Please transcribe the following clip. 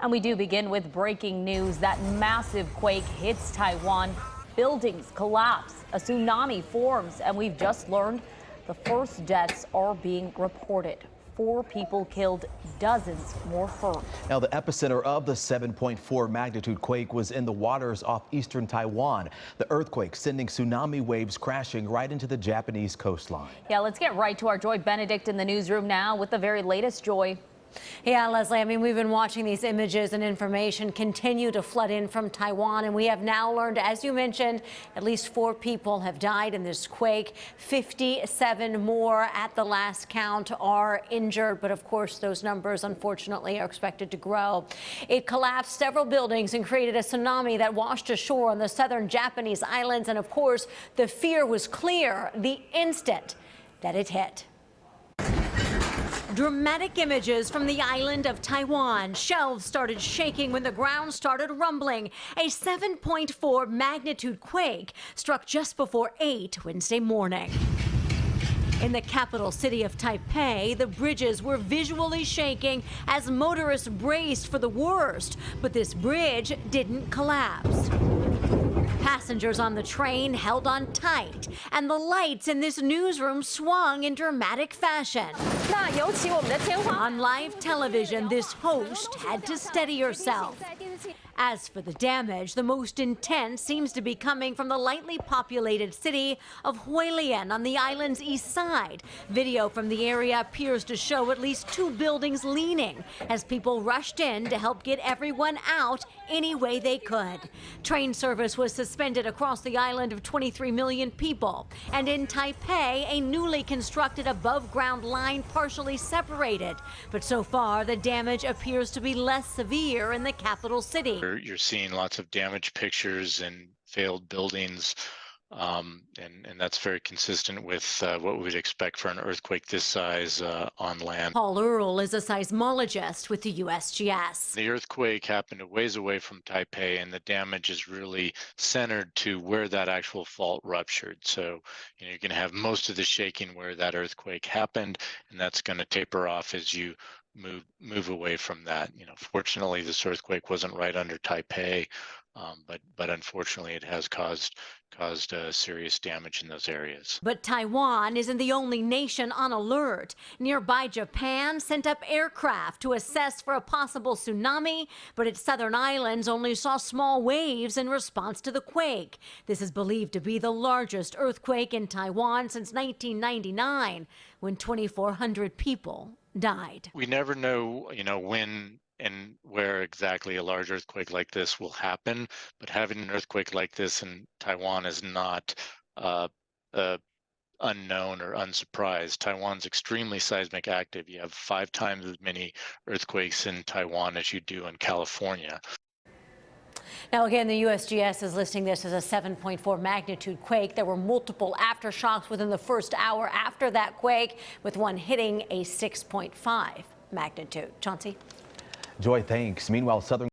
And we do begin with breaking news. That massive quake hits Taiwan. Buildings collapse, a tsunami forms, and we've just learned the first deaths are being reported. 4 people killed, dozens more hurt. Now, the epicenter of the 7.4 magnitude quake was in the waters off eastern Taiwan. The earthquake sending tsunami waves crashing right into the Japanese coastline. Yeah, let's get right to our Joy Benedict in the newsroom now with the very latest. Joy. Yeah, Leslie, I mean, we've been watching these images and information continue to flood in from Taiwan, and we have now learned, as you mentioned, at least 4 people have died in this quake. 57 more at the last count are injured, but of course those numbers unfortunately are expected to grow. It collapsed several buildings and created a tsunami that washed ashore on the southern Japanese islands, and of course the fear was clear the instant that it hit. Dramatic images from the island of Taiwan. Shelves started shaking when the ground started rumbling. A 7.4 magnitude quake struck just before 8 Wednesday morning. In the capital city of Taipei, the bridges were visually shaking as motorists braced for the worst. But this bridge didn't collapse. Passengers on the train held on tight, and the lights in this newsroom swung in dramatic fashion. On live television, this host had to steady herself. As for the damage, the most intense seems to be coming from the lightly populated city of Hualien on the island's east side. Video from the area appears to show at least 2 buildings leaning as people rushed in to help get everyone out any way they could. Train service was suspended across the island of 23 million people. And in Taipei, a newly constructed above-ground line partially separated. But so far, the damage appears to be less severe in the capital city. You're seeing lots of damaged pictures and failed buildings, and that's very consistent with what we'd expect for an earthquake this size on land. Paul Earle is a seismologist with the USGS. The earthquake happened a ways away from Taipei, and the damage is really centered to where that actual fault ruptured. So you're going to have most of the shaking where that earthquake happened, and that's going to taper off as you move away from that. Fortunately, this earthquake wasn't right under Taipei, but unfortunately, it has caused serious damage in those areas. But Taiwan isn't the only nation on alert. Nearby Japan sent up aircraft to assess for a possible tsunami, but its southern islands only saw small waves in response to the quake. This is believed to be the largest earthquake in Taiwan since 1999, when 2,400 people died. We never know, when and where exactly a large earthquake like this will happen, but having an earthquake like this in Taiwan is not unknown or unsurprised. Taiwan's extremely seismic active. You have 5 times as many earthquakes in Taiwan as you do in California. Now, again, the USGS is listing this as a 7.4 magnitude quake. There were multiple aftershocks within the first hour after that quake, with one hitting a 6.5 magnitude. Chauncey? Joy, thanks. Meanwhile, Southern